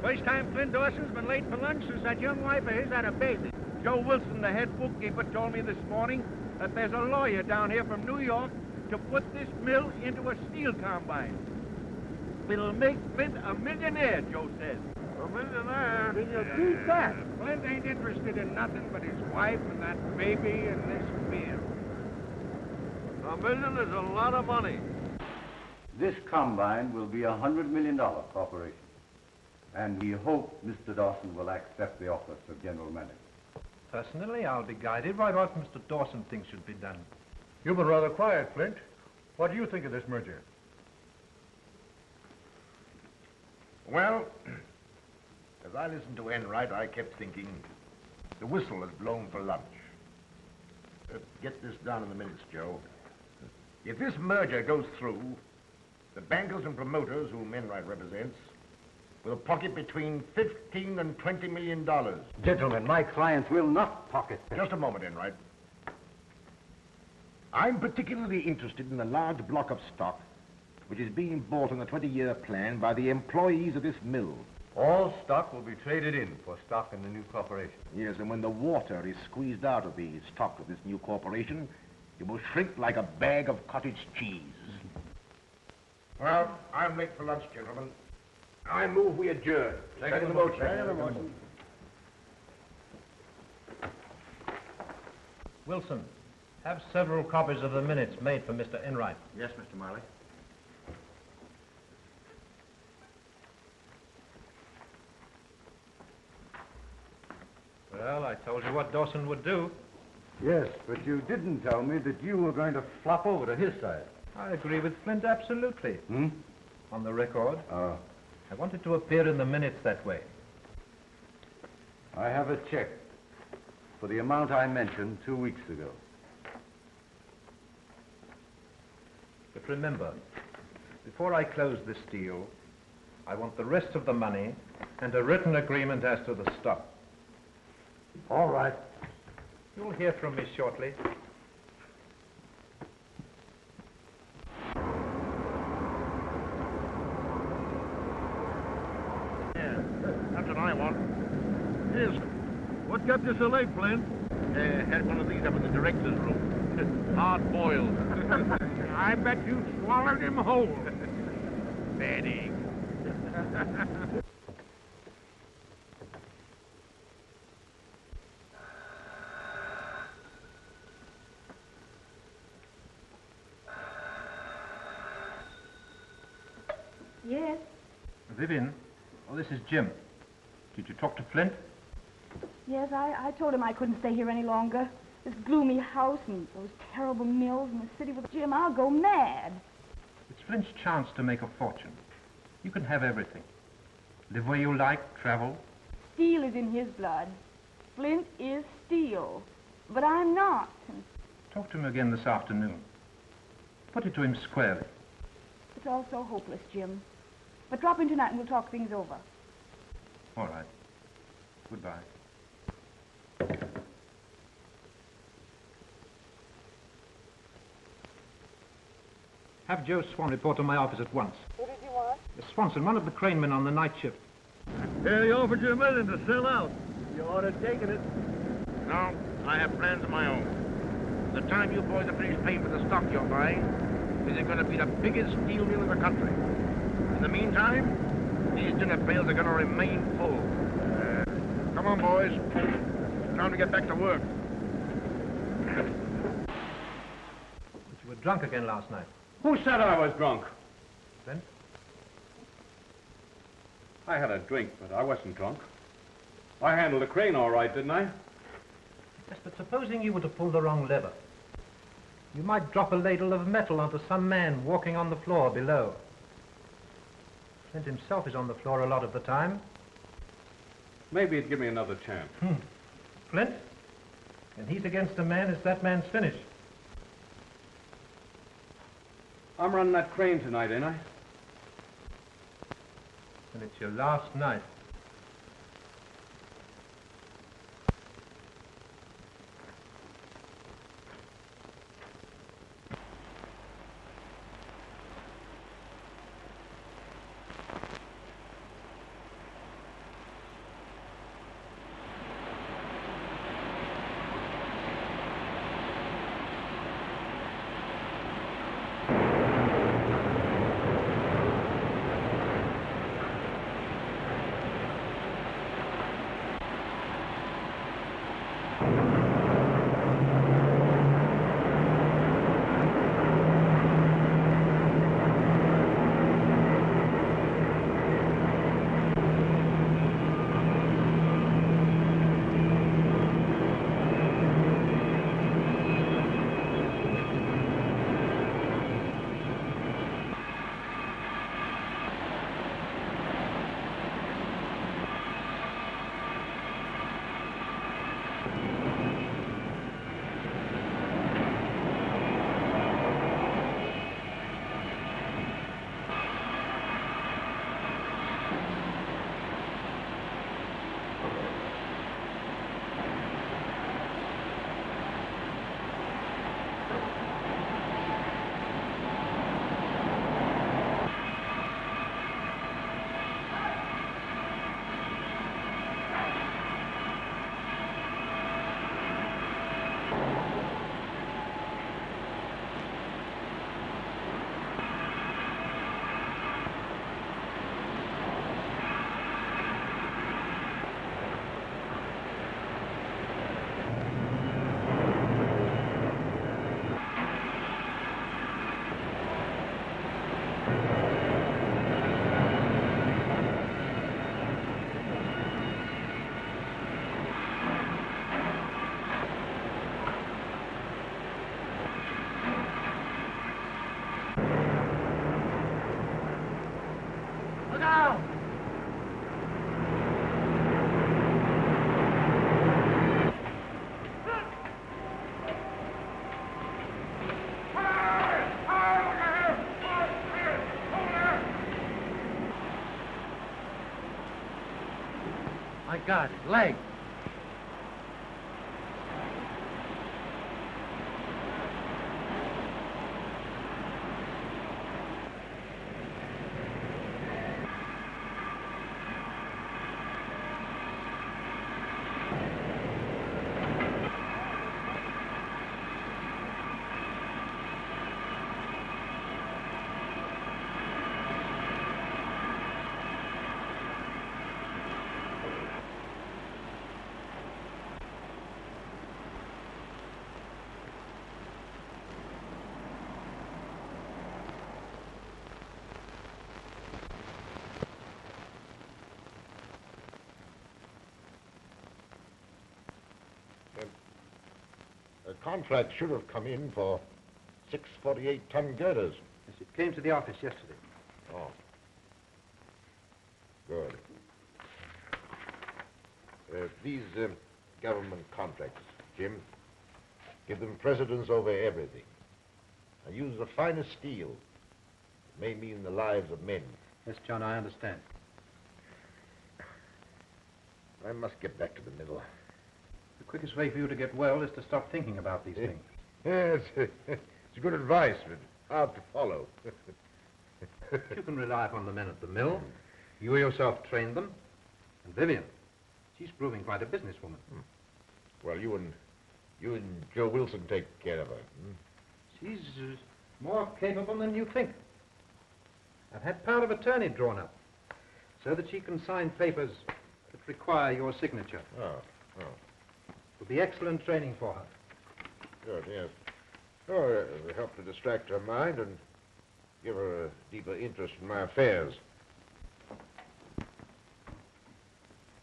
First time Flint Dawson's been late for lunch since that young wife of his had a baby. Joe Wilson, the head bookkeeper, told me this morning that there's a lawyer down here from New York to put this mill into a steel combine. It'll make Flint a millionaire, Joe says. A millionaire? Can you beat that? Flint ain't interested in nothing but his wife and that baby and this mill. $1 million is a lot of money. This combine will be $100 million corporation. And we hope Mr. Dawson will accept the office of general manager. Personally, I'll be guided by what Mr. Dawson thinks should be done. You've been rather quiet, Flint. What do you think of this merger? Well, as I listened to Enright, I kept thinking the whistle has blown for lunch. Get this down in the minutes, Joe. If this merger goes through, the bankers and promoters whom Enright represents will pocket between $15 and $20 million. Gentlemen, my clients will not pocket them. Just a moment, Enright. I'm particularly interested in the large block of stock which is being bought on a 20-year plan by the employees of this mill. All stock will be traded in for stock in the new corporation. Yes, and when the water is squeezed out of the stock of this new corporation, it will shrink like a bag of cottage cheese. Well, I'm late for lunch, gentlemen. I move we adjourn. Second the motion. Wilson, have several copies of the minutes made for Mr. Enright. Yes, Mr. Marley. Well, I told you what Dawson would do. Yes, but you didn't tell me that you were going to flop over to his side. I agree with Flint absolutely. On the record. I wanted to appear in the minutes that way. I have a check for the amount I mentioned 2 weeks ago. But remember, before I close this deal, I want the rest of the money and a written agreement as to the stock. All right. You'll hear from me shortly. Yeah, that's what I want. Yes. What kept you so late, Flint? Had one of these up in the director's room. Hard boiled. I bet you swallowed him whole. Bad egg. Yes. Vivian, this is Jim. Did you talk to Flint? Yes, I told him I couldn't stay here any longer. This gloomy house and those terrible mills in the city with Jim, I'll go mad. It's Flint's chance to make a fortune. You can have everything. Live where you like, travel. Steel is in his blood. Flint is steel. But I'm not. Talk to him again this afternoon. Put it to him squarely. It's all so hopeless, Jim. But drop in tonight and we'll talk things over. All right. Goodbye. Have Joe Swan report to my office at once. Who did you want? Swanson, one of the cranemen on the night shift. Yeah, he offered you $1 million to sell out. You ought to have taken it. No, I have plans of my own. The time you boys are finished paying for the stock you're buying, this is going to be the biggest steel mill in the country. In the meantime, these dinner pails are going to remain full. Come on, boys. Time to get back to work. But you were drunk again last night. Who said I was drunk? Flint? I had a drink, but I wasn't drunk. I handled the crane all right, didn't I? Yes, but supposing you were to pull the wrong lever. You might drop a ladle of metal onto some man walking on the floor below. Flint himself is on the floor a lot of the time. Maybe he'd give me another chance. Flint? And he's against a man, it's that man's finish. I'm running that crane tonight, ain't I? And it's your last night. My God, his leg. The contract should have come in for 6 48-ton girders. Yes, it came to the office yesterday. Oh. Good. These government contracts, Jim, give them precedence over everything. And use the finest steel. It may mean the lives of men. Yes, John, I understand. I must get back to the mill. The quickest way for you to get well is to stop thinking about these things. Yes, it's good advice, but hard to follow. You can rely upon the men at the mill. You yourself trained them. And Vivian, she's proving quite a businesswoman. Well, you and Joe Wilson take care of her. She's more capable than you think. I've had power of attorney drawn up so that she can sign papers that require your signature. Oh. It will be excellent training for her. Good, yes. Oh, it'll help to distract her mind and give her a deeper interest in my affairs.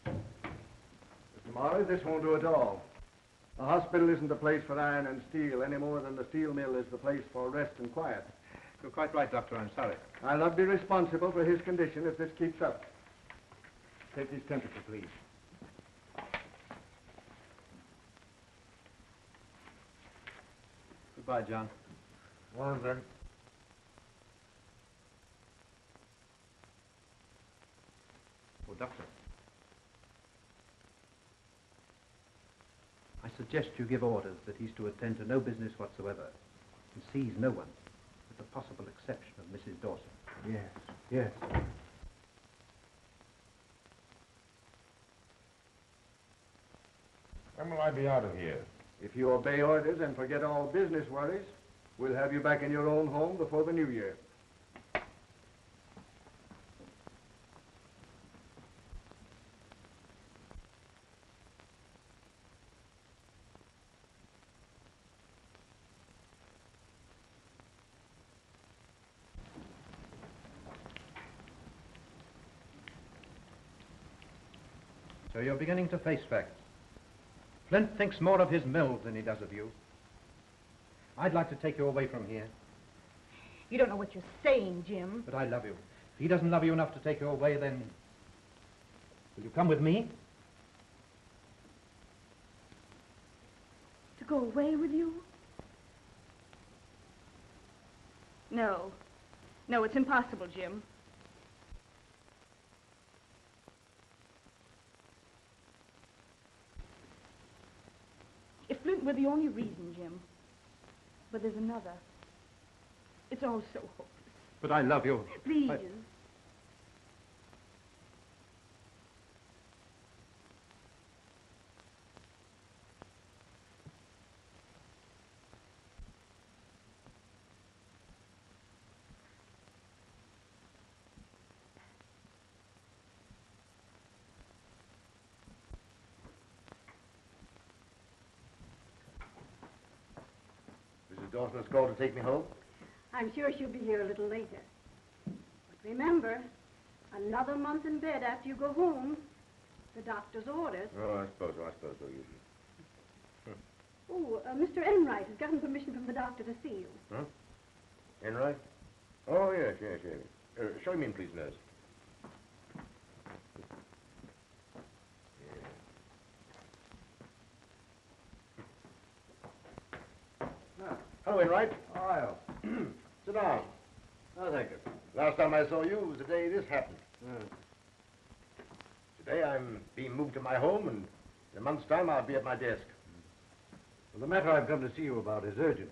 Mr. Morley, this won't do at all. The hospital isn't the place for iron and steel any more than the steel mill is the place for rest and quiet. You're quite right, Doctor. I'm sorry. I'll not be responsible for his condition if this keeps up. Take his temperature, please. Goodbye, John. Well, then. Oh, Doctor. I suggest you give orders that he's to attend to no business whatsoever and sees no one, with the possible exception of Mrs. Dawson. Yes. When will I be out of here? If you obey orders and forget all business worries, we'll have you back in your own home before the new year. So you're beginning to face facts. Flint thinks more of his mills than he does of you. I'd like to take you away from here. You don't know what you're saying, Jim. But I love you. If he doesn't love you enough to take you away, then... will you come with me? To go away with you? No. No, it's impossible, Jim. If Flint were the only reason, Jim. But there's another. It's all so hopeless. But I love you. Please. Mrs. Dawson has called to take me home? I'm sure she'll be here a little later. But remember, another month in bed after you go home. The doctor's orders. Oh, I suppose so. Oh, Mr. Enright has gotten permission from the doctor to see you. Huh? Enright? Oh, yes. Show him in, please, nurse. Hello, Enright. Oh, Sit down. oh, thank you. Last time I saw you was the day this happened. Today I'm being moved to my home, and in a month's time I'll be at my desk. Well, the matter I've come to see you about is urgent.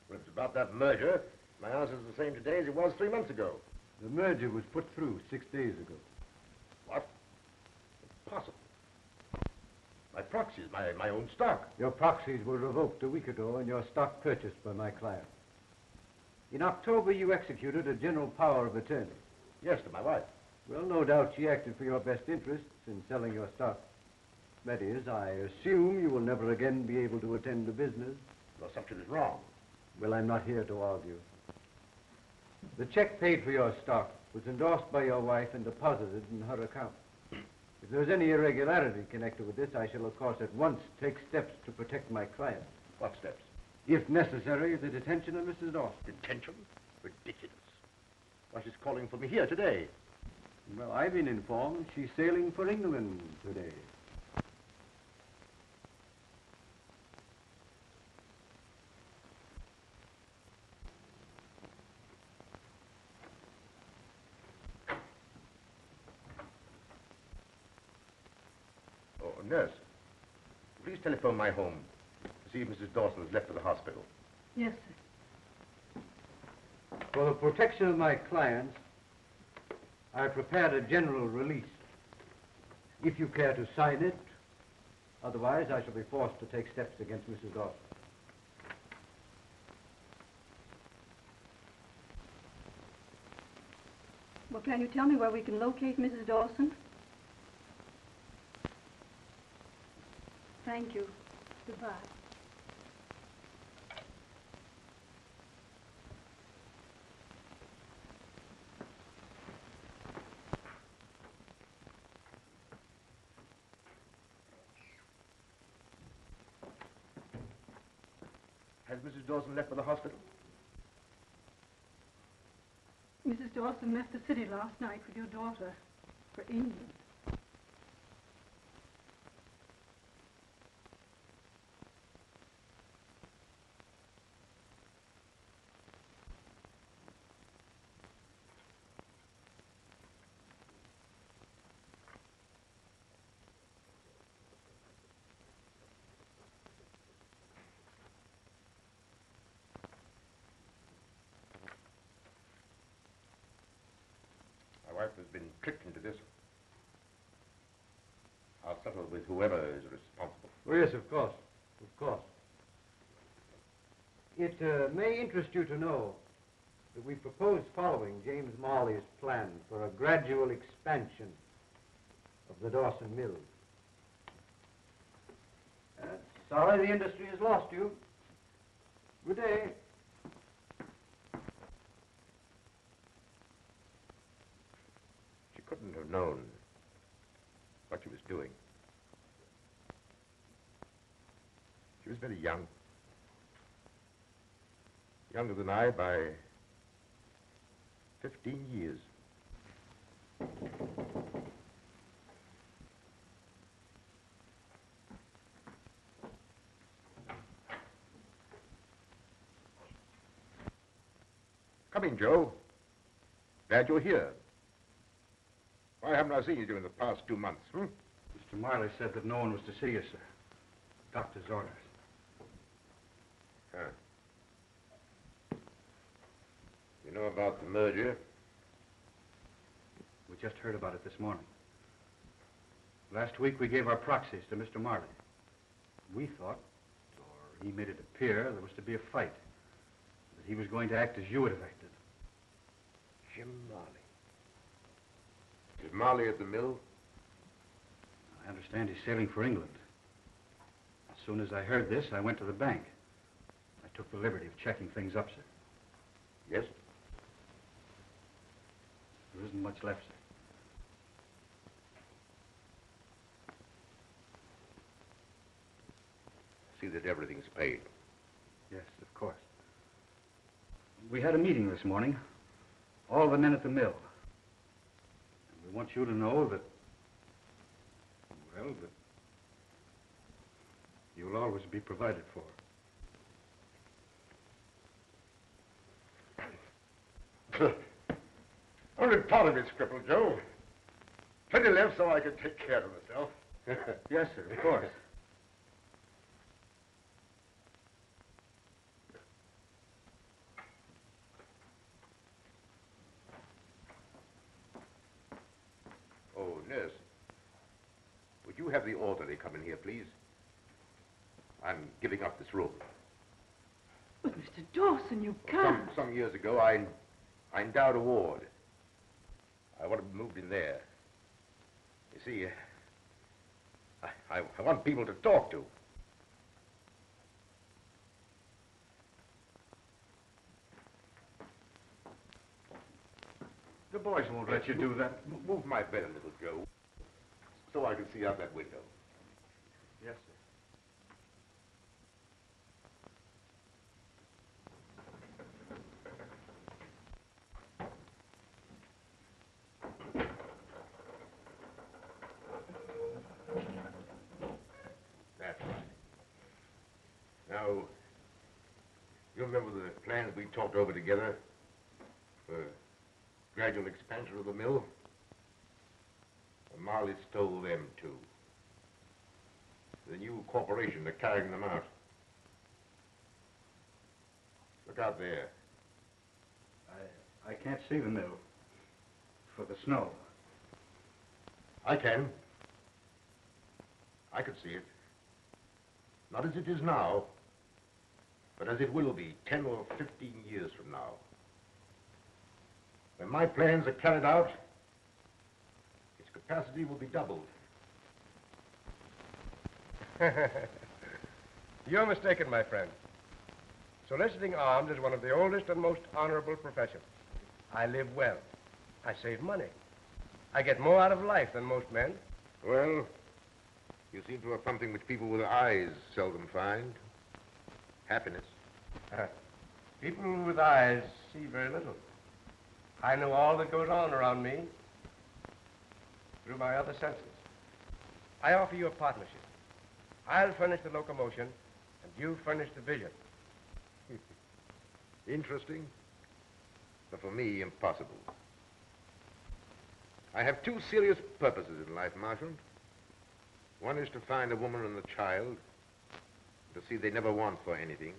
Well, it's about that merger. My answer's the same today as it was 3 months ago. The merger was put through 6 days ago. What? Impossible. My proxies, my own stock. Your proxies were revoked a week ago and your stock purchased by my client. In October, you executed a general power of attorney. Yes, to my wife. Well, no doubt she acted for your best interests in selling your stock. That is, I assume you will never again be able to attend to business. Your assumption is wrong. Well, I'm not here to argue. The check paid for your stock was endorsed by your wife and deposited in her account. If there's any irregularity connected with this, I shall, of course, at once take steps to protect my client. What steps? If necessary, the detention of Mrs. Dawson. Detention? Ridiculous. Why, she's calling for me here today. Well, I've been informed she's sailing for England today. Oh, nurse, please telephone my home to see if Mrs. Dawson has left for the hospital. Yes, sir. For the protection of my clients, I prepared a general release. If you care to sign it, otherwise I shall be forced to take steps against Mrs. Dawson. Well, can you tell me where we can locate Mrs. Dawson? Thank you. Goodbye. Has Mrs. Dawson left for the hospital? Mrs. Dawson left the city last night with your daughter for England. My wife has been tricked into this. I'll settle with whoever is responsible. Oh, yes, of course. Of course. It may interest you to know that we propose following James Marley's plan for a gradual expansion of the Dawson Mills. Sorry the industry has lost you. Good day. She couldn't have known what she was doing. She was very young. Younger than I by 15 years. Come in, Joe. Glad you're here. Why haven't I seen you during the past 2 months, Mr. Marley said that no one was to see you, sir. Doctor's orders. Huh. You know about the merger? We just heard about it this morning. Last week we gave our proxies to Mr. Marley. We thought, or he made it appear, there was to be a fight. That he was going to act as you would have acted. Jim Marley. Is Marley at the mill? I understand he's sailing for England. As soon as I heard this, I went to the bank. I took the liberty of checking things up, sir. Yes? There isn't much left, sir. See that everything's paid. Yes, of course. We had a meeting this morning. All the men at the mill. And we want you to know that, well, that you'll always be provided for. Only part of it's crippled, Joe. Plenty left so I can take care of myself. Yes, sir, of course. Oh, nurse. Would you have the orderly come in here, please? I'm giving up this room. But, Mr. Dawson, you can't. Some years ago, I endowed a ward. I want to be moved in there. You see, I want people to talk to. The boys won't let you do that. Move my bed a little, Joe, so I can see out that window. Yes, sir. That's right. Now, you remember the plans we talked over together for gradual expansion of the mill? Well, Marley stole them, too. The new corporation are carrying them out. Look out there. I can't see the mill for the snow. I can. I could see it. Not as it is now, but as it will be 10 or 15 years from now. When my plans are carried out, its capacity will be doubled. You're mistaken, my friend. Soliciting arms is one of the oldest and most honorable professions. I live well. I save money. I get more out of life than most men. Well, you seem to have something which people with eyes seldom find. Happiness. People with eyes see very little. I know all that goes on around me through my other senses. I offer you a partnership. I'll furnish the locomotion, and you furnish the vision. Interesting, but for me, impossible. I have two serious purposes in life, Marshal. One is to find a woman and a child, to see they never want for anything.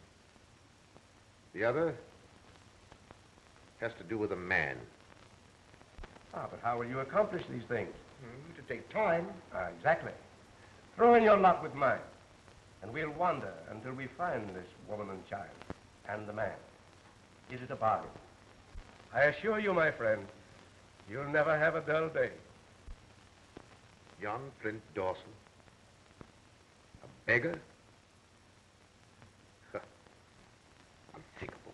The other has to do with a man. Ah, but how will you accomplish these things? To take time. Exactly. Throw in your lot with mine, and we'll wander until we find this woman and child, and the man. Is it a bargain? I assure you, my friend, you'll never have a dull day. John Flint Dawson. A beggar? Unthinkable.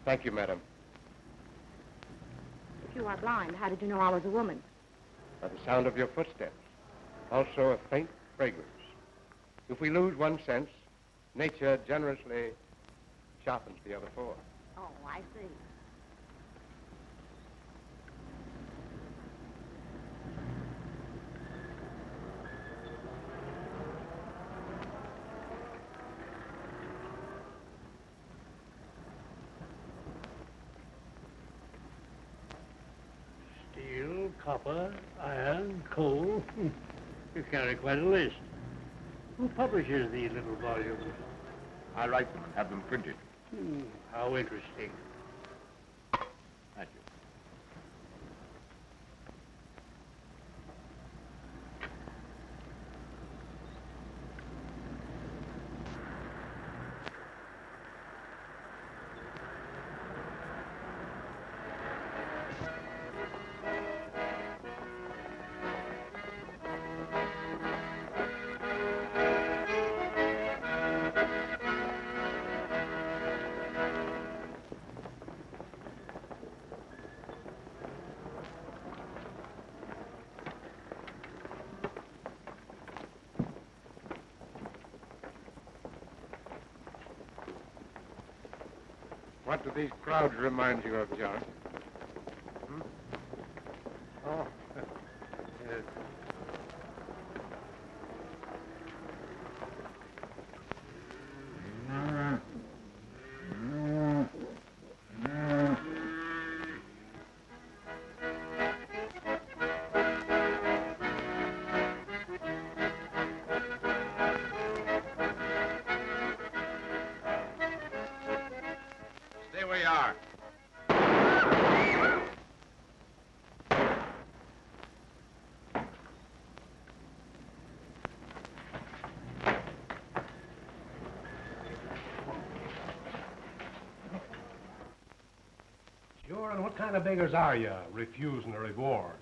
Thank you, madam. If you are blind, how did you know I was a woman? By the sound of your footsteps. Also a faint fragrance. If we lose one sense, nature generously sharpens the other four. Oh, I see. Steel, copper, iron, coal. You carry quite a list. Who publishes these little volumes? I write them and have them printed. How interesting. Thank you. What do these crowds remind you of, John? Oh. Yes. Stay where you are. Sure, and what kind of beggars are you, refusing a reward?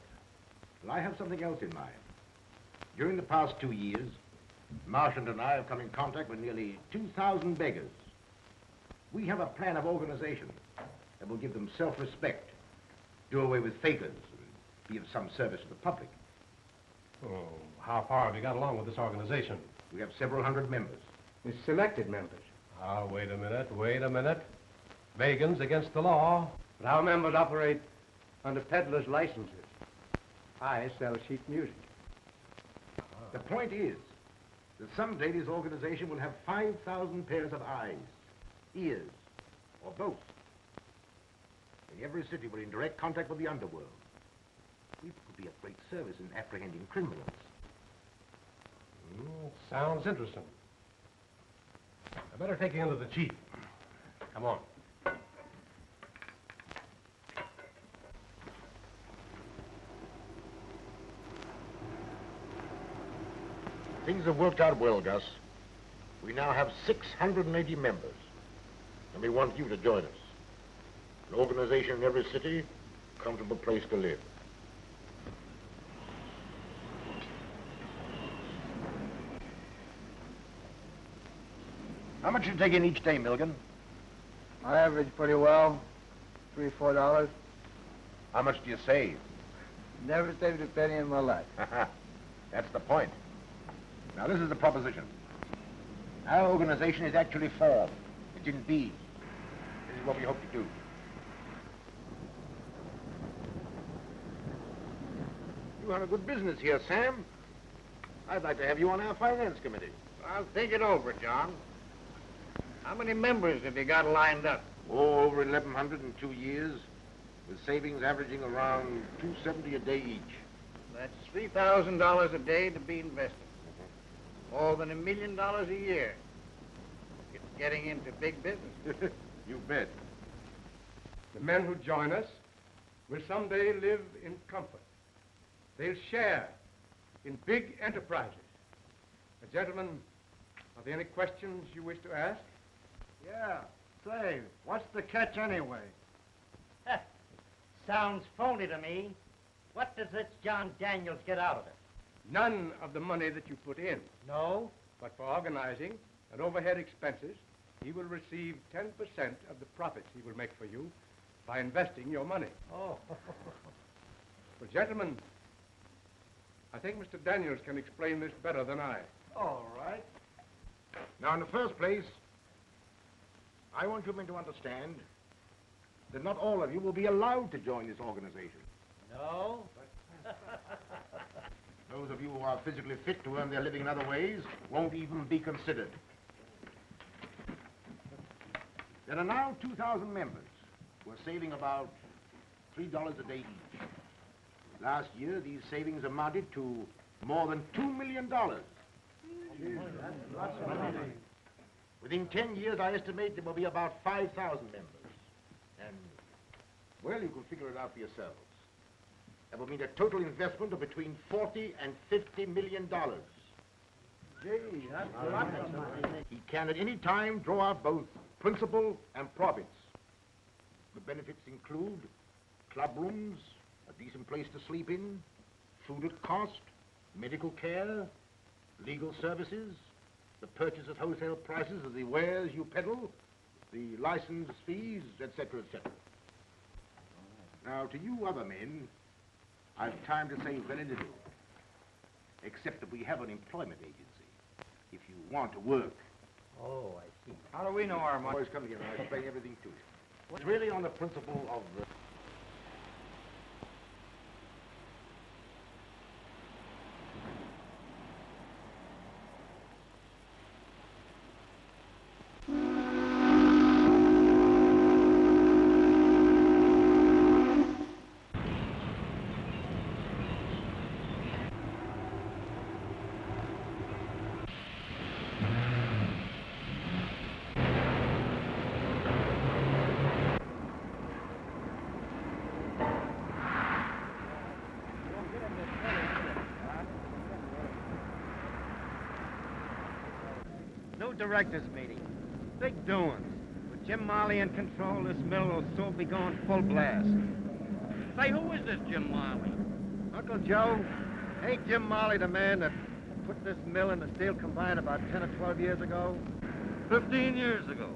Well, I have something else in mind. During the past 2 years, Marchant and I have come in contact with nearly 2,000 beggars. We have a plan of organization that will give them self-respect, do away with fakers, and be of some service to the public. Oh, how far have you got along with this organization? We have several hundred members. It's selected members. Ah, wait a minute. Beggars against the law. But our members operate under peddlers' licenses. I sell sheet music. The point is that someday this organization will have 5,000 pairs of eyes, ears, or both. In every city, we're in direct contact with the underworld. We could be of great service in apprehending criminals. Sounds interesting. I better take you into the chief. Come on. Things have worked out well, Gus. We now have 680 members, and we want you to join us. An organization in every city, a comfortable place to live. How much do you take in each day, Milligan? I average pretty well, $3 or $4. How much do you save? Never saved a penny in my life. That's the point. Now, this is the proposition. Our organization is actually formed. It didn't be. This is what we hope to do. You have a good business here, Sam. I'd like to have you on our finance committee. I'll think it over, John. How many members have you got lined up? Oh, over 1,100 in 2 years, with savings averaging around $270 a day each. That's $3,000 a day to be invested. More than $1 million a year. It's getting into big business. You bet. The men who join us will someday live in comfort. They'll share in big enterprises. Gentlemen, are there any questions you wish to ask? Yeah. Say, what's the catch anyway? Sounds phony to me. What does this John Daniels get out of it? None of the money that you put in. No? But for organizing and overhead expenses, he will receive 10% of the profits he will make for you by investing your money. Oh. Well, gentlemen, I think Mr. Daniels can explain this better than I. All right. Now, in the first place, I want you men to understand that not all of you will be allowed to join this organization. No? Those of you who are physically fit to earn their living in other ways won't even be considered. There are now 2,000 members who are saving about $3 a day each. Last year, these savings amounted to more than $2 million. Within 10 years, I estimate there will be about 5,000 members. And, well, you can figure it out for yourselves. That will mean a total investment of between $40 and $50 million. Gee, that's a lot of money. He can at any time draw out both principal and profits. The benefits include club rooms, a decent place to sleep in, food at cost, medical care, legal services, the purchase at wholesale prices of the wares you peddle, the license fees, etc., etc. Now, to you other men, I've time to say very little, except that we have an employment agency, if you want to work. Oh, I see. How do we know our money? Boys, come together. I'll explain everything to you. It's really on the principle of the... directors' meeting. Big doings. With Jim Marley in control, this mill will soon be going full blast. Say, who is this Jim Marley? Uncle Joe, ain't Jim Marley the man that put this mill in the steel combine about 10 or 12 years ago? 15 years ago.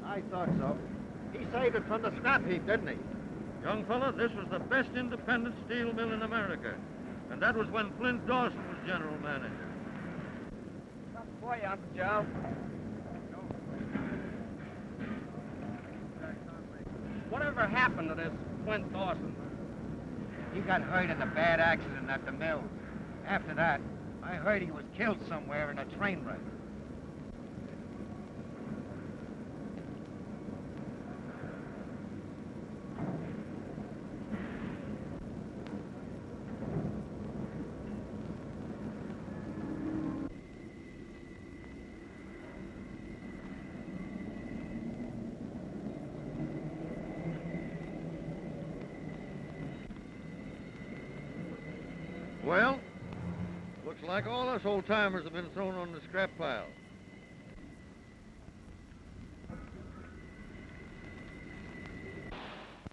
I thought so. He saved it from the scrap heap, didn't he? Young fella, this was the best independent steel mill in America. And that was when Flint Dawson was general manager. Something for you, Uncle Joe. Whatever happened to this Flint Dawson? He got hurt in a bad accident at the mill. After that, I heard he was killed somewhere in a train wreck. Well, looks like all us old-timers have been thrown on the scrap pile.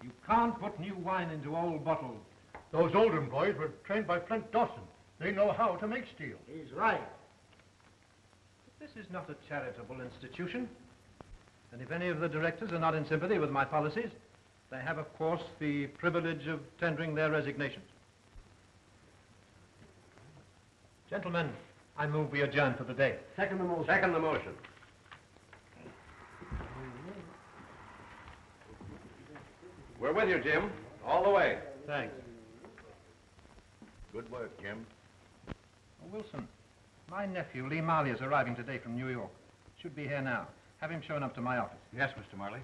You can't put new wine into old bottles. Those Oldham boys were trained by Flint Dawson. They know how to make steel. He's right. But this is not a charitable institution. And if any of the directors are not in sympathy with my policies, they have, of course, the privilege of tendering their resignations. Gentlemen, I move we adjourn for the day. Second the motion. Second the motion. We're with you, Jim. All the way. Thanks. Good work, Jim. Oh, Wilson, my nephew, Lee Marley, is arriving today from New York. Should be here now. Have him shown up to my office. Yes, Mr. Marley.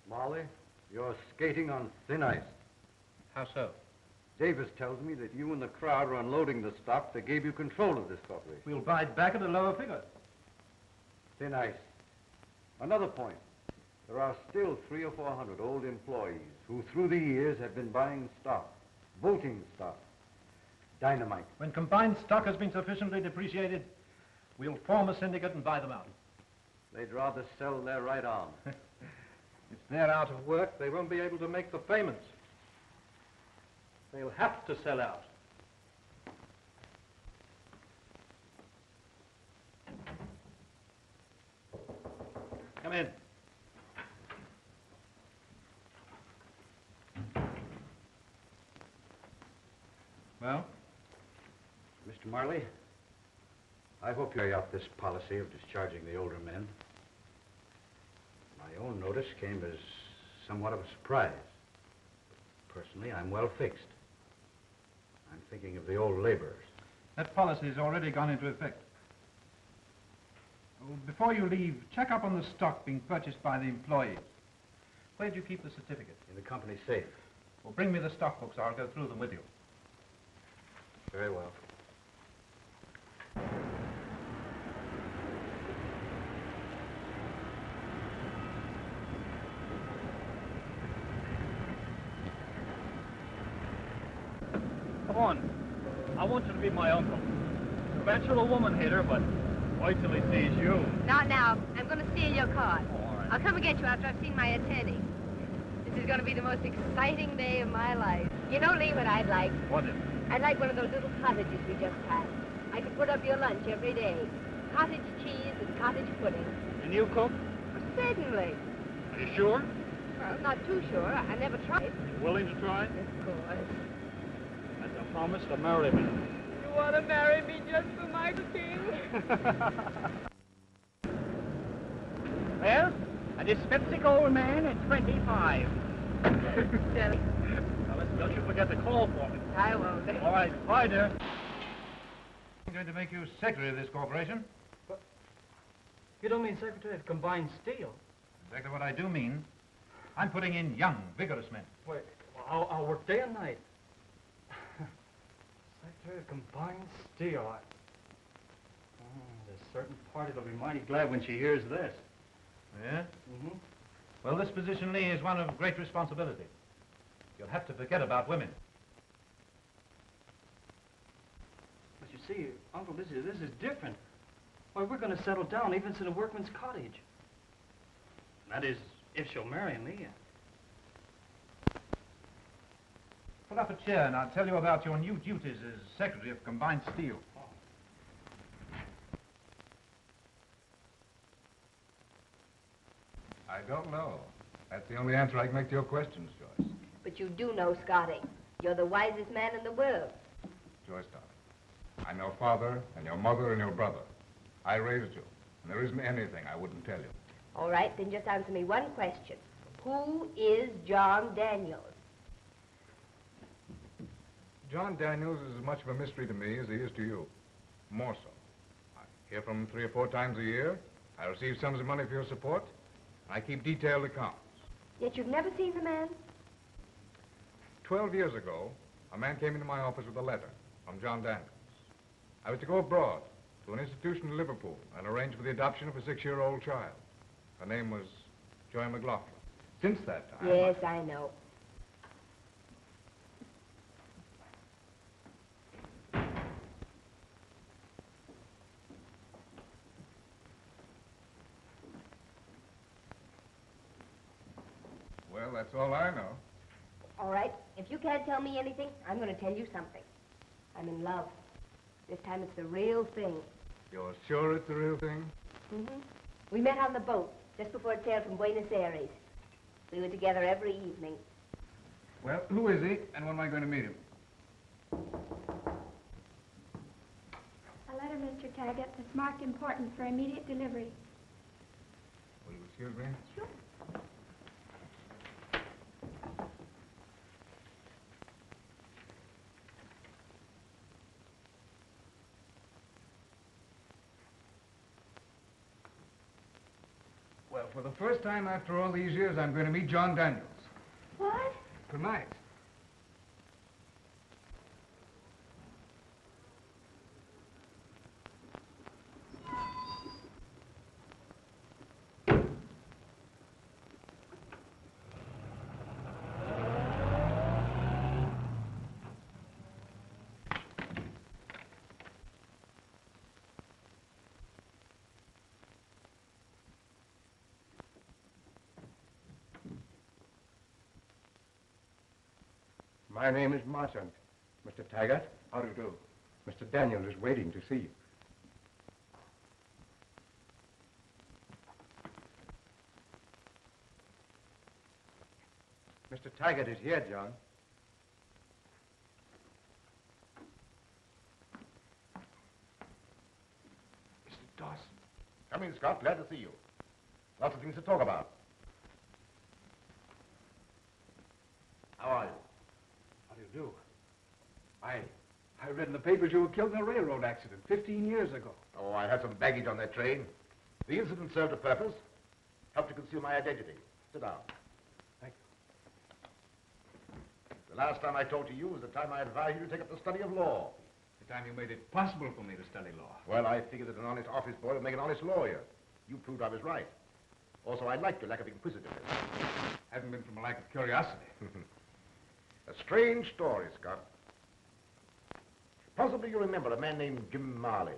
Marley, you're skating on thin ice. How so? Davis tells me that you and the crowd are unloading the stock that gave you control of this corporation. We'll buy it back at a lower figure. Thin ice. Another point. There are still 300 or 400 old employees who, through the years, have been buying stock, voting stock, dynamite. When combined stock has been sufficiently depreciated, we'll form a syndicate and buy them out. They'd rather sell their right arm. If they're out of work, they won't be able to make the payments. They'll have to sell out. Come in. Well? Mr. Marley, I hope you carry out this policy of discharging the older men. My own notice came as somewhat of a surprise. Personally, I'm well fixed. I'm thinking of the old laborers. That policy has already gone into effect. Oh, before you leave, check up on the stock being purchased by the employees. Where did you keep the certificate? In the company safe. Well, bring me the stock books. I'll go through them with you. Very well. Come on. I want you to be my uncle. I bet you're a woman hater, but wait till he sees you. Not now. I'm going to steal your car. All right. I'll come and get you after I've seen my attorney. This is going to be the most exciting day of my life. You know, Lee, what I'd like? What is it? I'd like one of those little cottages we just had. I could put up your lunch every day. Cottage cheese and cottage pudding. And you cook? Certainly. Are you sure? Well, not too sure. I never tried. You willing to try? Of course. That's a promise to marry me. You want to marry me just for my king? Well, a dyspeptic old man at 25. Silly. Now, don't you forget to call for me. I won't. All right. Bye, dear. I'm going to make you secretary of this corporation. But you don't mean secretary of combined steel? Exactly what I do mean. I'm putting in young, vigorous men. Wait, I'll work day and night. Secretary of combined steel. There's a certain party that'll be mighty glad when she hears this. Yeah? Mm-hmm. Well, this position, Lee, is one of great responsibility. You'll have to forget about women. But you see, Uncle, this is different. Why, we're going to settle down even if it's in a workman's cottage. That is, if she'll marry me. Pull up a chair and I'll tell you about your new duties as Secretary of Combined Steel. I don't know. That's the only answer I can make to your questions, Joyce. But you do know, Scotty. You're the wisest man in the world. Joyce, darling, I know Father and your mother and your brother. I raised you, and there isn't anything I wouldn't tell you. All right, then just answer me one question. Who is John Daniels? John Daniels is as much of a mystery to me as he is to you. More so. I hear from him 3 or 4 times a year. I receive sums of money for your support. I keep detailed accounts. Yet you've never seen the man? 12 years ago, a man came into my office with a letter from John Daniels. I was to go abroad to an institution in Liverpool and arrange for the adoption of a 6-year-old child. Her name was Joy McLaughlin. Since that time... Yes, I know. Well, that's all I know. All right, if you can't tell me anything, I'm going to tell you something. I'm in love. This time it's the real thing. You're sure it's the real thing? Mm-hmm. We met on the boat just before it sailed from Buenos Aires. We were together every evening. Well, who is he, and when am I going to meet him? A letter, Mr. Taggart, that's marked important for immediate delivery. Will you excuse me? Sure. Well, for the first time after all these years, I'm going to meet John Daniels. What? Tonight. My name is Marchant. Mr. Taggart, how do you do? Mr. Daniels is waiting to see you. Mr. Taggart is here, John. Mr. Dawson. Come in, Scott. Glad to see you. Lots of things to talk about. How are you? How do you do? I read in the papers you were killed in a railroad accident 15 years ago. Oh, I had some baggage on that train. The incident served a purpose. Helped to conceal my identity. Sit down. Thank you. The last time I talked to you was the time I advised you to take up the study of law. The time you made it possible for me to study law. Well, I figured that an honest office boy would make an honest lawyer. You proved I was right. Also, I liked your lack of inquisitiveness. Hasn't been from a lack of curiosity. A strange story, Scott. Possibly you remember a man named Jim Marley.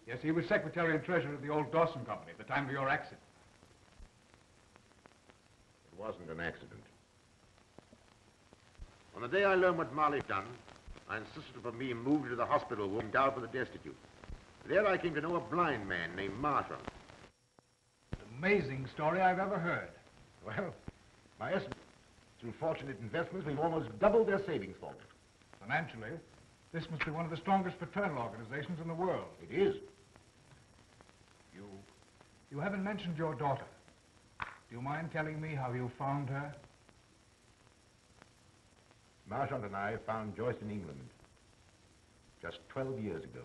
Yes, he was secretary and treasurer of the old Dawson Company at the time of your accident. It wasn't an accident. On the day I learned what Marley had done, I insisted upon being moved to the hospital ward down for the Destitute. There I came to know a blind man named Marshall. Amazing story I've ever heard. Well, my estimate, through fortunate investments, we've almost doubled their savings for me. Financially, this must be one of the strongest fraternal organizations in the world. It is. You haven't mentioned your daughter. Do you mind telling me how you found her? Marchant and I found Joyce in England just 12 years ago.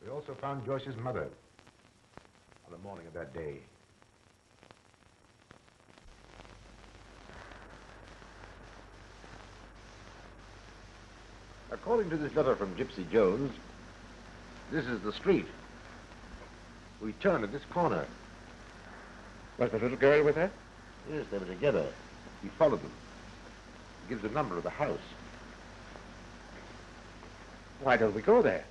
We also found Joyce's mother on the morning of that day. According to this letter from Gypsy Jones, this is the street. We turned at this corner. Was the little girl with her? Yes, they were together. We followed them. It gives the number of the house. Why don't we go there?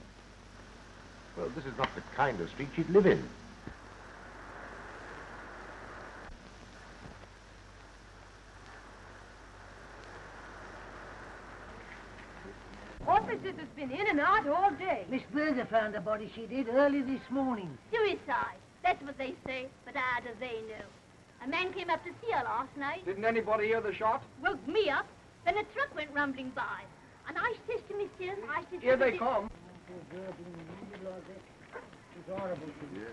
Well, this is not the kind of street she'd live in. Officers has been in and out all day. Miss Berger found the body, she did, early this morning. Suicide. That's what they say, but how do they know? A man came up to see her last night. Didn't anybody hear the shot? Woke me up. Then a truck went rumbling by. And I says to Mr. I says... Here they come. It's horrible to do.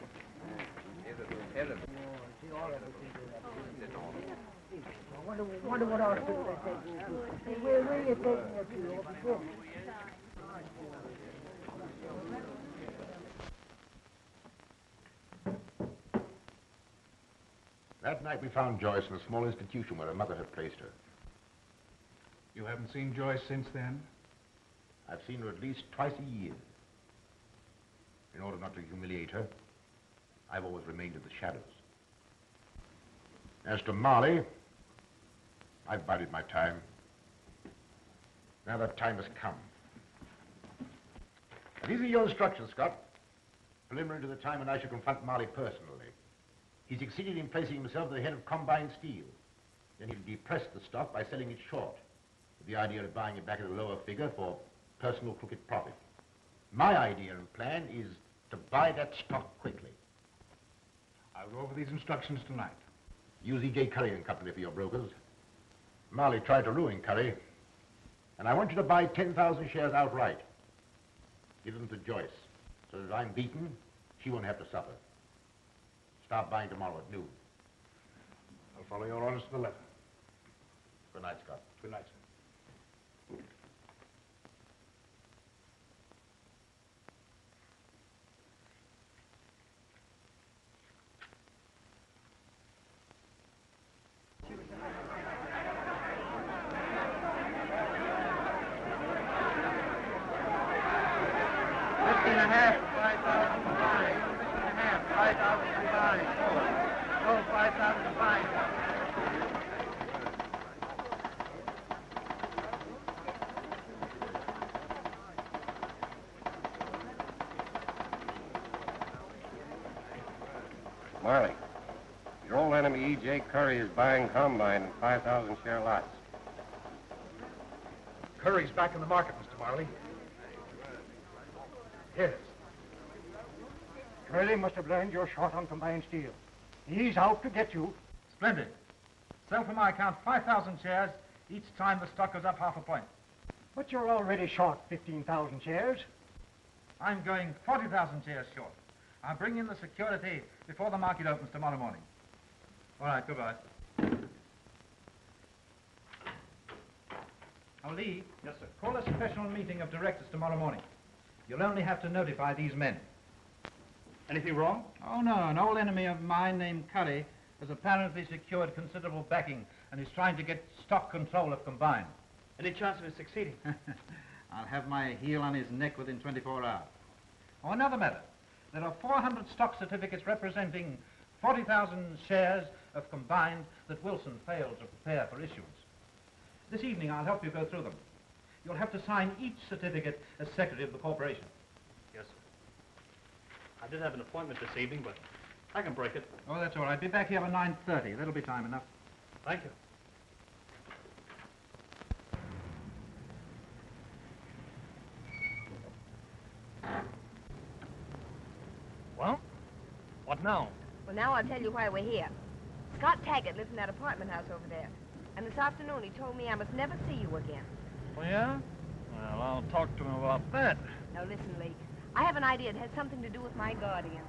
I wonder what hospital they take you to. Where are you taking her to? Before? That night we found Joyce in a small institution where her mother had placed her. You haven't seen Joyce since then? I've seen her at least twice a year. In order not to humiliate her, I've always remained in the shadows. As to Marley, I've bided my time. Now that time has come. And these are your instructions, Scott. Preliminary to the time when I shall confront Marley personally. He succeeded in placing himself at the head of Combine Steel. Then he'll depress the stock by selling it short, with the idea of buying it back at a lower figure for personal crooked profit. My idea and plan is to buy that stock quickly. I'll go over these instructions tonight. Use E.J. Curry and Company for your brokers. Marley tried to ruin Curry, and I want you to buy 10,000 shares outright. Give them to Joyce, so that if I'm beaten, she won't have to suffer. Start buying tomorrow at noon. I'll follow your orders to the letter. Good night, Scott. Good night, sir. Marley, your old enemy E.J. Curry is buying Combine in 5,000 share lots. Curry's back in the market, Mr. Marley. Yes. Curry must have learned you're short on Combined Steel. He's out to get you. Splendid. Sell for my account 5,000 shares each time the stock goes up half a point. But you're already short 15,000 shares. I'm going 40,000 shares short. I'll bring in the security before the market opens tomorrow morning. All right, goodbye. Now, Lee. Yes, sir. Call a special meeting of directors tomorrow morning. You'll only have to notify these men. Anything wrong? Oh, no. An old enemy of mine named Curry has apparently secured considerable backing and is trying to get stock control of Combine. Any chance of it succeeding? I'll have my heel on his neck within 24 hours. Oh, another matter. There are 400 stock certificates representing 40,000 shares of Combined that Wilson failed to prepare for issuance. This evening, I'll help you go through them. You'll have to sign each certificate as secretary of the corporation. Yes, sir. I did have an appointment this evening, but I can break it. Oh, that's all right. Be back here at 9:30. That'll be time enough. Thank you. Well, what now? Well, now I'll tell you why we're here. Scott Taggart lives in that apartment house over there. And this afternoon he told me I must never see you again. Oh, yeah? Well, I'll talk to him about that. Now listen, Lee. I have an idea it has something to do with my guardian.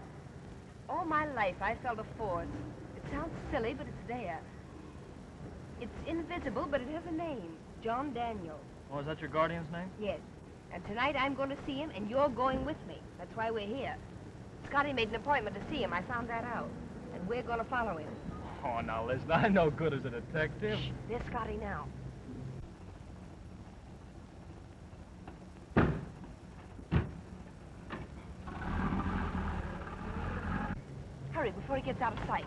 All my life I felt a force. It sounds silly, but it's there. It's invisible, but it has a name. John Daniel. Oh, is that your guardian's name? Yes. And tonight I'm going to see him, and you're going with me. That's why we're here. Scotty made an appointment to see him. I found that out. And we're going to follow him. Oh, now, listen, I'm no good as a detective. Shh, there's Scotty now. hurry before he gets out of sight.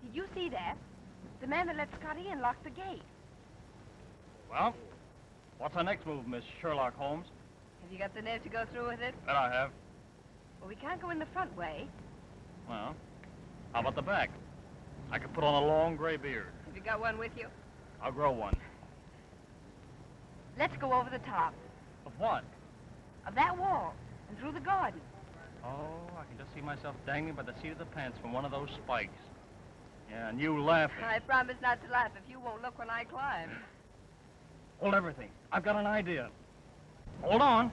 Did you see that? The man that let Scotty in locked the gate. Well, what's our next move, Miss Sherlock Holmes? Have you got the nerve to go through with it? That I have. Well, we can't go in the front way. Well, how about the back? I could put on a long gray beard. Have you got one with you? I'll grow one. Let's go over the top Of what? of that wall and through the garden. Oh, I can just see myself dangling by the seat of the pants from one of those spikes. Yeah, and you laughing. I promise not to laugh if you won't look when I climb. Hold everything. I've got an idea. Hold on.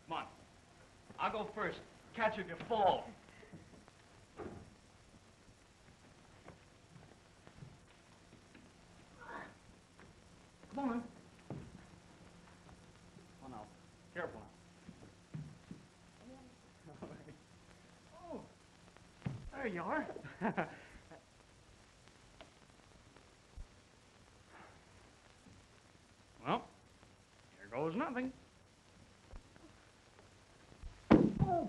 Come on. I'll go first. Catch you if you fall. Come on. Come on now. Careful now. Oh, there you are. Well, here goes nothing. Oh.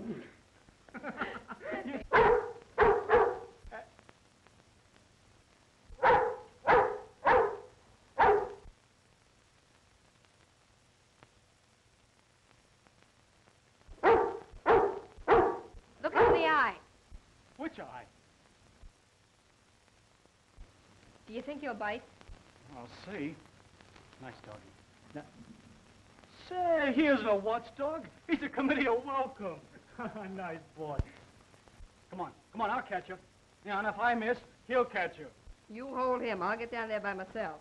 Look into the eye. Which eye? Do you think he'll bite? I'll see. Nice doggy. Now, say, he isn't a watchdog. He's a committee of welcome. Nice boy. Come on, I'll catch you. Yeah, and if I miss, he'll catch you. You hold him. I'll get down there by myself.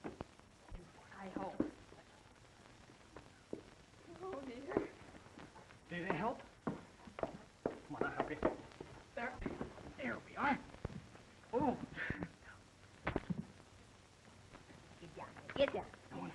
I hope. Oh, dear. Did it help? Come on, I'll help you. There we are. Oh. Get down. Come on.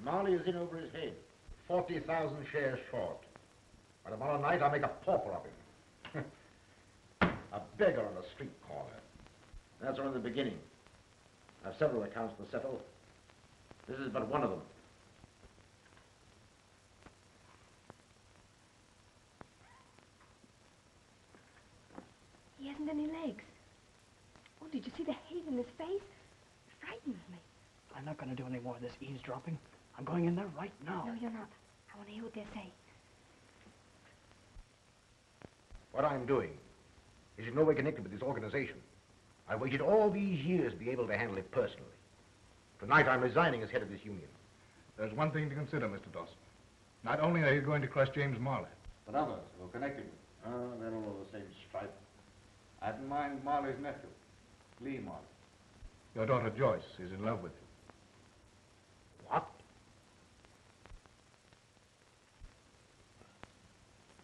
Marley is in over his head. 40,000 shares short. By tomorrow night, I'll make a pauper of him. A beggar on a street corner. That's only the beginning. I've several accounts to settle. This is but one of them. He hasn't any legs. Oh, did you see the hate in his face? It frightens me. I'm not going to do any more of this eavesdropping. I'm going in there right now. No, you're not. I want to hear what they say. What I'm doing is in no way connected with this organization. I waited all these years to be able to handle it personally. Tonight, I'm resigning as head of this union. There's one thing to consider, Mr. Dawson. Not only are you going to crush James Marley, But others who are connected with him. They're all of the same stripe. I hadn't mind Marley's nephew, Lee Marley. your daughter Joyce is in love with you. What?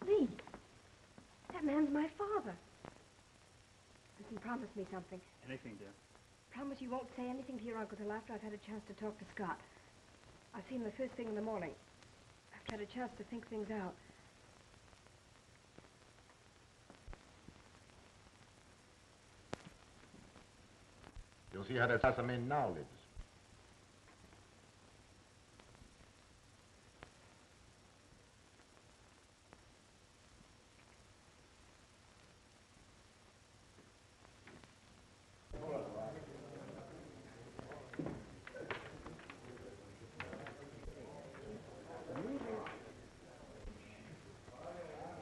Lee, that man's my father. Listen, promise me something. Anything, dear. Promise you won't say anything to your uncle till after I've had a chance to talk to Scott. I'll see him the first thing in the morning. After I've had a chance to think things out. You'll see how that assassin now lives.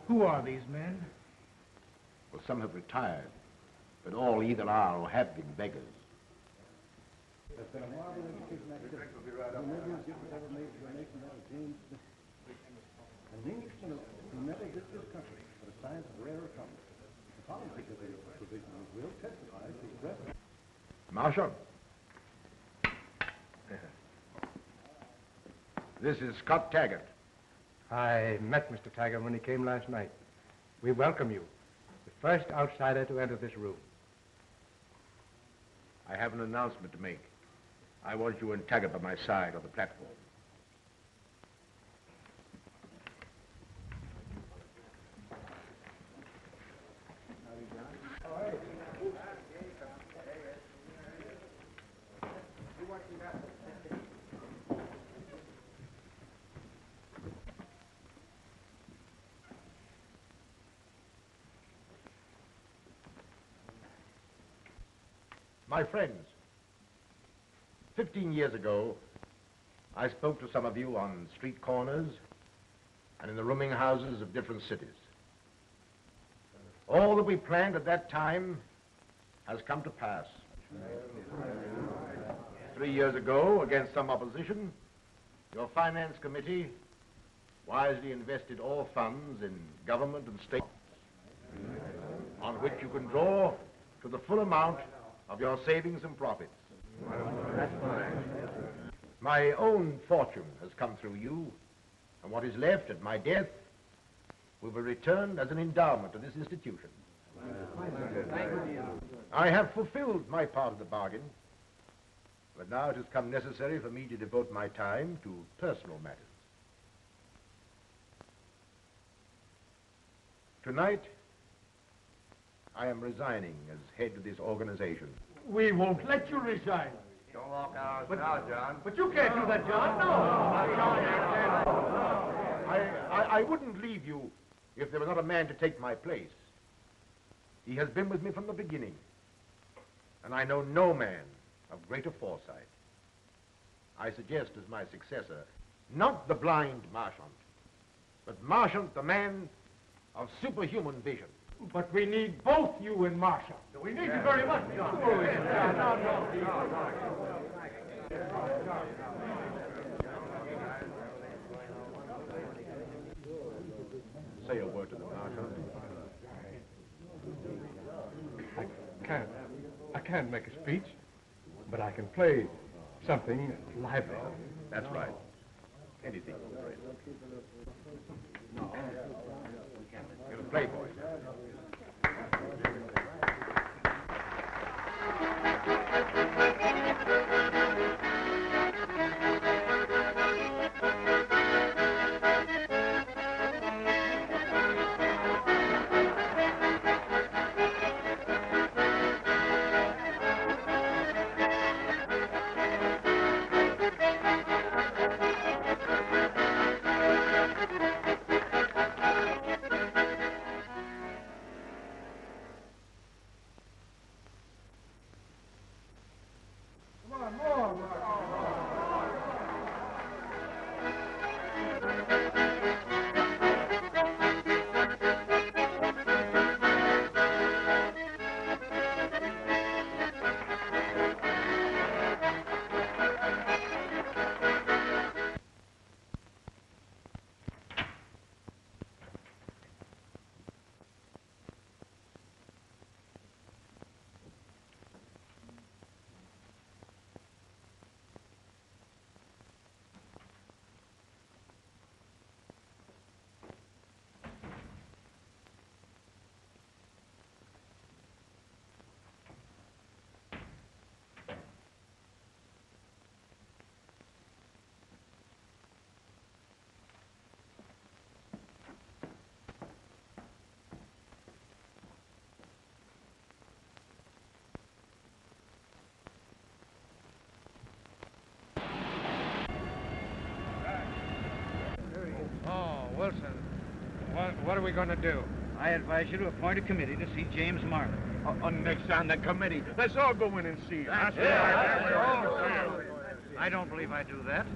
Who are these men? Well, some have retired, but all either are or have been beggars. There's been a marvelous education activity. The millions different ever made to the nation out of James. An Englishman who never did this country for the science of rare atoms. The following particular provision will testify to the rest. Marshal. This is Scott Taggart. I met Mr. Taggart when he came last night. We welcome you. The first outsider to enter this room. I have an announcement to make. I want you and Taggart by my side on the platform. My friends, 15 years ago, I spoke to some of you on street corners and in the rooming houses of different cities. All that we planned at that time has come to pass. 3 years ago, against some opposition, your finance committee wisely invested all funds in government and state on which you can draw to the full amount of your savings and profits. My own fortune has come through you, and what is left at my death will be returned as an endowment to this institution. I have fulfilled my part of the bargain, but now it has come necessary for me to devote my time to personal matters. Tonight, I am resigning as head of this organization. We won't let you resign. Don't walk out now, John. But you can't do that, John. No. I wouldn't leave you if there was not a man to take my place. He has been with me from the beginning, and I know no man of greater foresight. I suggest as my successor, not the blind Marchant, but Marchant, the man of superhuman vision. But we need both you and Marshall. We need you very much, John. Say a word to the Marshal. I can't make a speech, but I can play something lively. That's right. Anything will do. You're a playboy. Wilson, what are we going to do? I advise you to appoint a committee to see James Marley. Next on the committee. Let's all go in and see him. I don't believe I do that.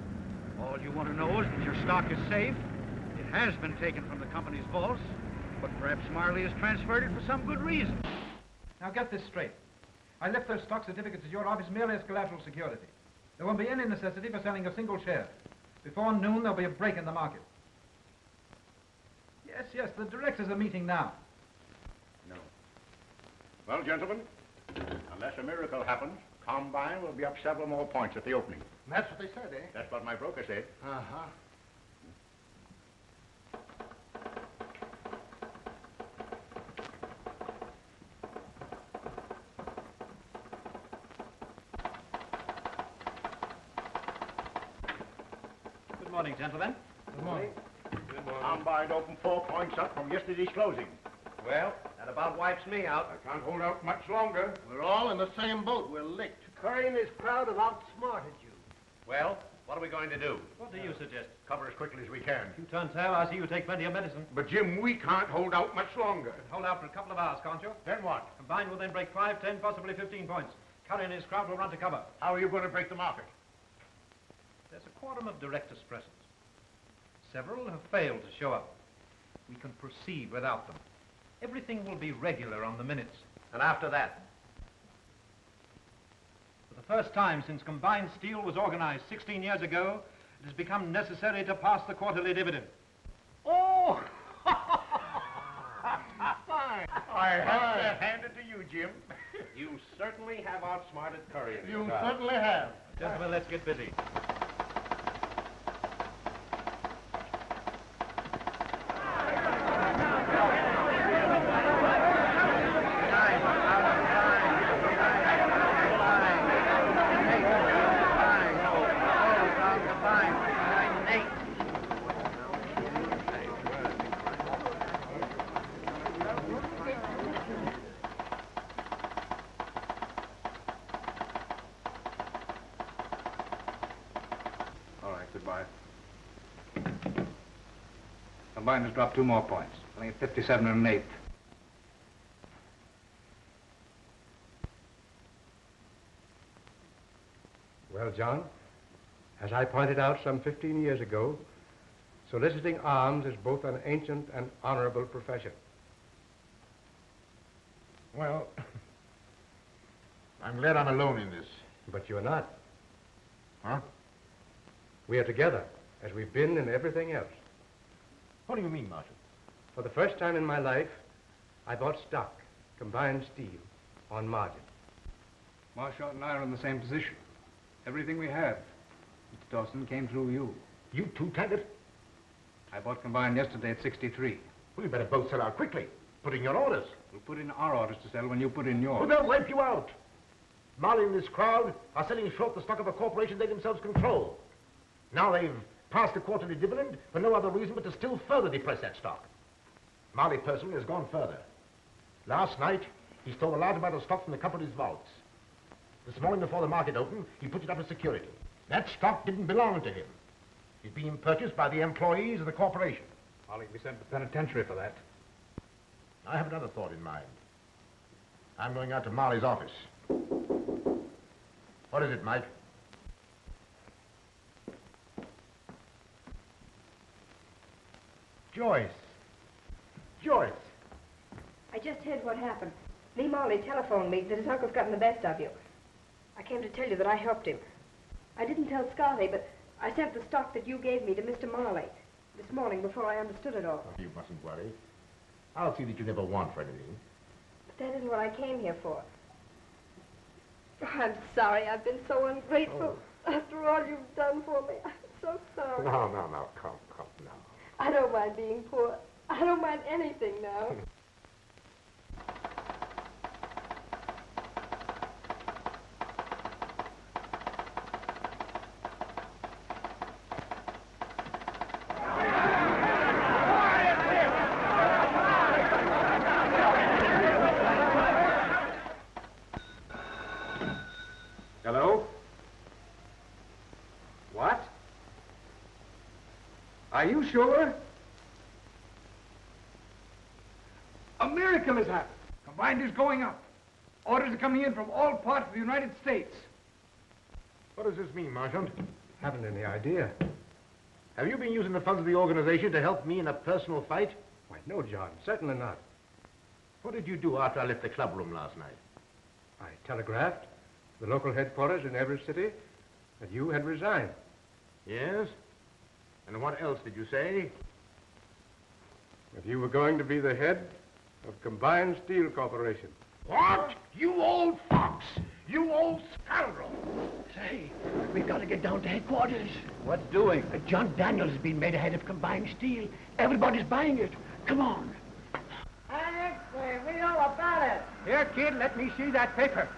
All you want to know is that your stock is safe. It has been taken from the company's vaults, but perhaps Marley has transferred it for some good reason. Now get this straight. I left those stock certificates at your office merely as collateral security. There won't be any necessity for selling a single share. Before noon, there'll be a break in the market. Yes, the directors are meeting now. No. Well, gentlemen, unless a miracle happens, Combine will be up several more points at the opening. That's what they said, eh? That's what my broker said. Uh-huh. Good morning, gentlemen. Good morning. Combine opened 4 points up from yesterday's closing. Well, that about wipes me out. I can't hold out much longer. We're all in the same boat. We're licked. Curry and his crowd have outsmarted you. Well, what are we going to do? What do you suggest? Cover as quickly as we can. You turn tail, I see you take plenty of medicine. But, Jim, we can't hold out much longer. Hold out for a couple of hours, can't you? Then what? Combined will then break 5, 10, possibly 15 points. Curry and his crowd will run to cover. How are you going to break the market? There's a quorum of directors present. Several have failed to show up. We can proceed without them. Everything will be regular on the minutes. And after that? For the first time since combined steel was organized 16 years ago, it has become necessary to pass the quarterly dividend. Oh! Fine. I have to hand it to you, Jim. You certainly have outsmarted Curry and his You crowd. certainly have. Gentlemen, let's get busy. Goodbye. Combined has dropped 2 more points. I think it's 57 and an eighth. Well, John, as I pointed out some 15 years ago, soliciting alms is both an ancient and honorable profession. Well, I'm glad I'm alone in this. But you're not. Huh? We are together, as we've been in everything else. What do you mean, Marshal? For the first time in my life, I bought stock, combined steel, on margin. Marshall and I are in the same position. Everything we have, Mr. Dawson, came through you. You too, Taggart? I bought combined yesterday at 63. Well, you better both sell out quickly. Put in your orders. We'll put in our orders to sell when you put in yours. Well, they'll wipe you out. Marley and this crowd are selling short the stock of a corporation they themselves control. Now they've passed the quarterly dividend for no other reason but to still further depress that stock. Marley personally has gone further. Last night, he stole a large amount of stock from the company's vaults. This morning before the market opened, he put it up as security. That stock didn't belong to him. It's being purchased by the employees of the corporation. Marley can be sent to the penitentiary for that. I have another thought in mind. I'm going out to Marley's office. What is it, Mike? Joyce. Joyce. I just heard what happened. Lee Marley telephoned me that his uncle's gotten the best of you. I came to tell you that I helped him. I didn't tell Scotty, but I sent the stock that you gave me to Mr. Marley this morning before I understood it all. Oh, you mustn't worry. I'll see that you never want for anything. But that isn't what I came here for. Oh, I'm sorry. I've been so ungrateful after all you've done for me. I'm so sorry. No, come now. I don't mind being poor. I don't mind anything now. Hello? What? Are you sure? A miracle has happened. Combined is going up. Orders are coming in from all parts of the United States. What does this mean, Marchant? Haven't any idea. Have you been using the funds of the organization to help me in a personal fight? Why, no, John, certainly not. What did you do after I left the club room last night? I telegraphed the local headquarters in every city that you had resigned. Yes? And what else did you say? That you were going to be the head of Combined Steel Corporation. What? You old fox! You old scoundrel! Say, we've got to get down to headquarters. What's doing? John Daniels has been made a head of combined steel. Everybody's buying it. Come on. Alex, we know about it. Here, kid, let me see that paper.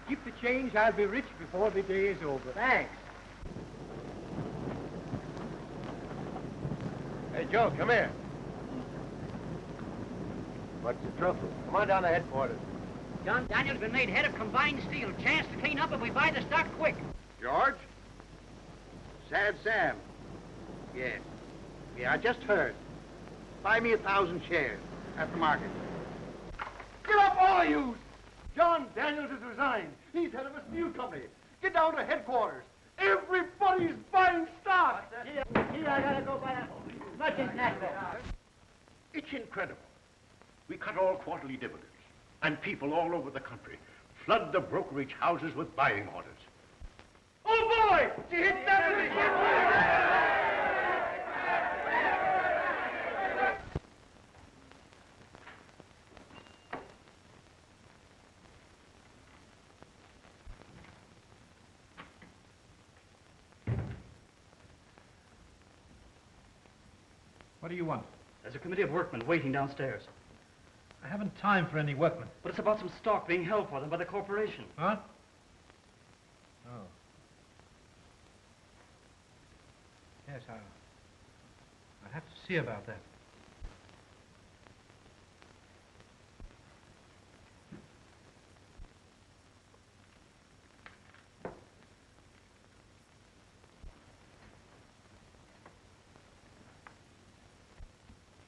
Keep the change. I'll be rich before the day is over. Thanks. Hey, Joe, come here. What's the trouble? Come on down to headquarters. John Daniels been made head of combined steel. Chance to clean up if we buy the stock quick. George? Sad Sam. Yes. Yeah, I just heard. Buy me 1,000 shares at the market. Get up, all of you! John Daniels has resigned. He's head of a steel company. Get down to headquarters. Everybody's buying stock. Here, I gotta go buy a much in Nashville. It's incredible. We cut all quarterly dividends, and people all over the country flood the brokerage houses with buying orders. Oh, boy! Did you hit that? What do you want? There's a committee of workmen waiting downstairs. I haven't time for any workmen. But it's about some stock being held for them by the corporation. Huh? Oh. Yes, I'll have to see about that.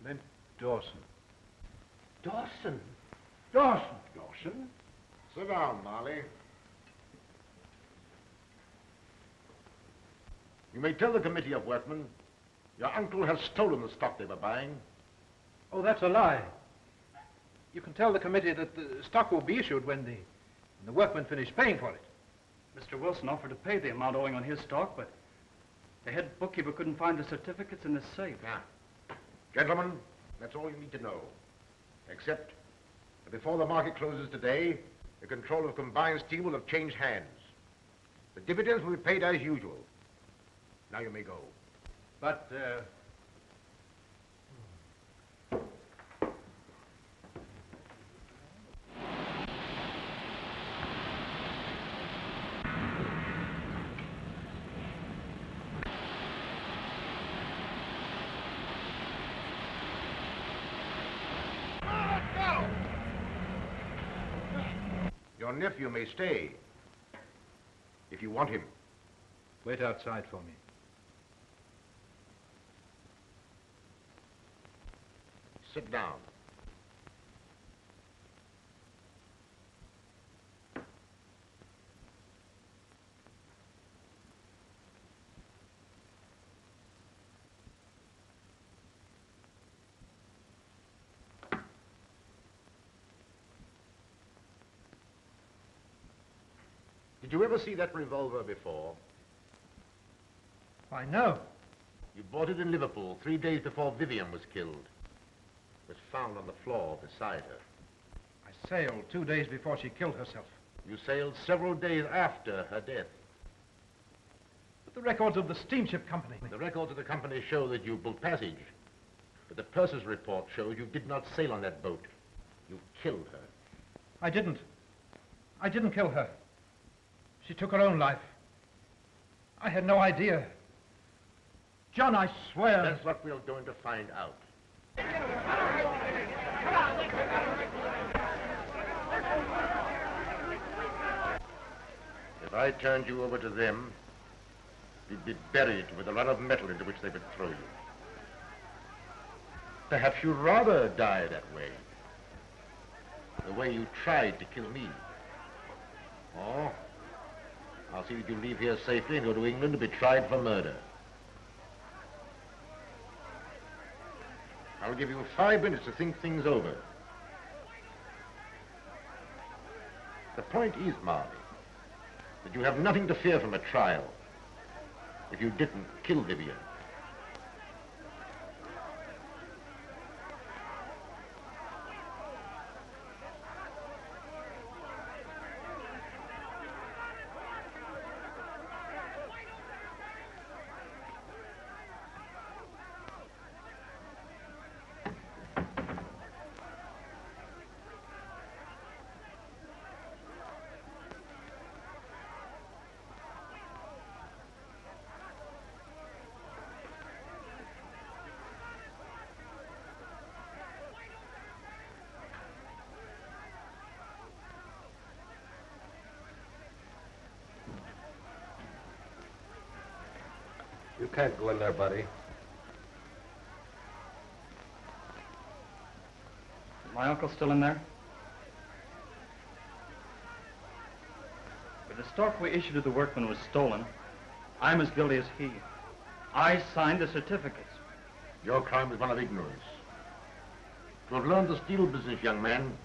Then Dawson. Dawson? Dawson. Dawson? Sit down, Marley. You may tell the committee of workmen your uncle has stolen the stock they were buying. Oh, that's a lie. You can tell the committee that the stock will be issued when the workmen finish paying for it. Mr. Wilson offered to pay the amount owing on his stock, but the head bookkeeper couldn't find the certificates in the safe. Now, gentlemen, that's all you need to know. Except that before the market closes today, the control of combined steel will have changed hands. The dividends will be paid as usual. Now you may go. But, Your nephew may stay, if you want him. Wait outside for me. Sit down. Did you ever see that revolver before? I know. You bought it in Liverpool 3 days before Vivian was killed. It was found on the floor beside her. I sailed 2 days before she killed herself. You sailed several days after her death. But the records of the steamship company... The records of the company show that you booked passage. But the purser's report shows you did not sail on that boat. You killed her. I didn't. I didn't kill her. She took her own life. I had no idea. John, I swear... That's what we're going to find out. If I turned you over to them, you'd be buried with a lot of metal into which they would throw you. Perhaps you'd rather die that way. The way you tried to kill me. Or I'll see that you leave here safely and go to England to be tried for murder. I'll give you 5 minutes to think things over. The point is, Marley, that you have nothing to fear from a trial if you didn't kill Vivian. You can't go in there, buddy. Is my uncle still in there? If the stock we issued to the workmen was stolen, I'm as guilty as he. I signed the certificates. Your crime is one of ignorance. To have learned the steel business, young man,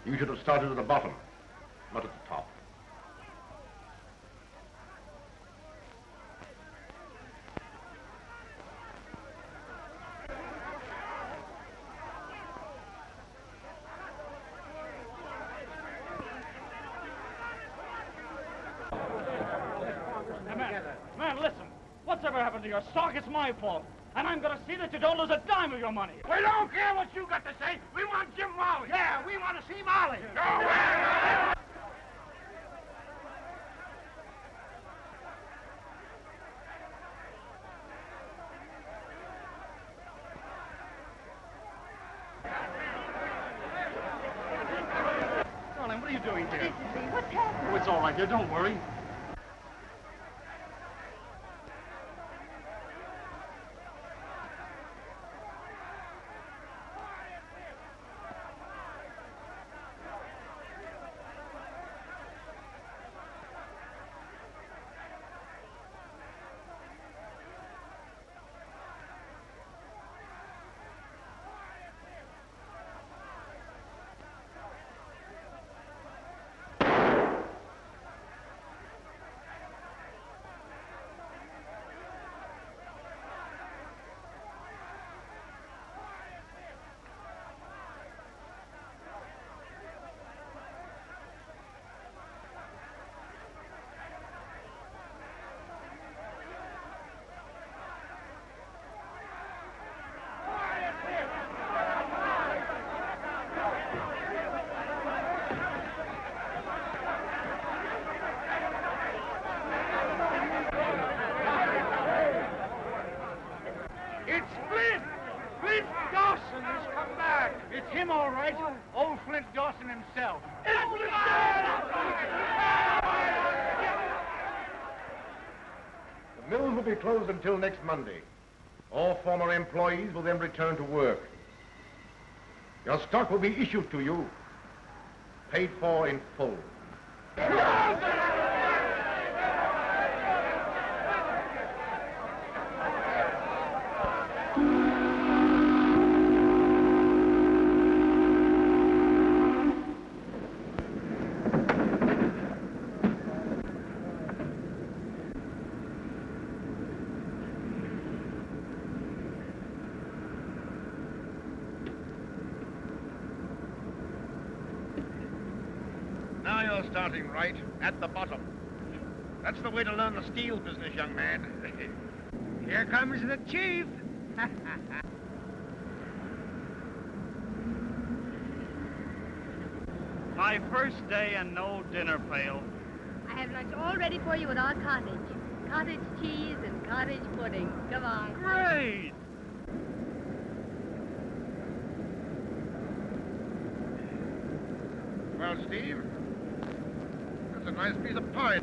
you should have started at the bottom, not at the top. Man, listen. Whatever happened to your stock, it's my fault. And I'm going to see that you don't lose a dime of your money. We don't care what you got to say. We want Jim Molly. Yeah, we want to see Molly. Go away! Darling, what are you doing here? What's happening? Oh, it's all right, dear. Don't worry. Dawson has come back. It's him, all right. Old Flint Dawson himself. The mills will be closed until next Monday. All former employees will then return to work. Your stock will be issued to you, paid for in full. Now you're starting right, at the bottom. That's the way to learn the steel business, young man. Here comes the chief. My first day and no dinner pail. I have lunch all ready for you at our cottage. Cottage cheese and cottage pudding. Come on. Great! Well, Steve, that's a nice piece of pie.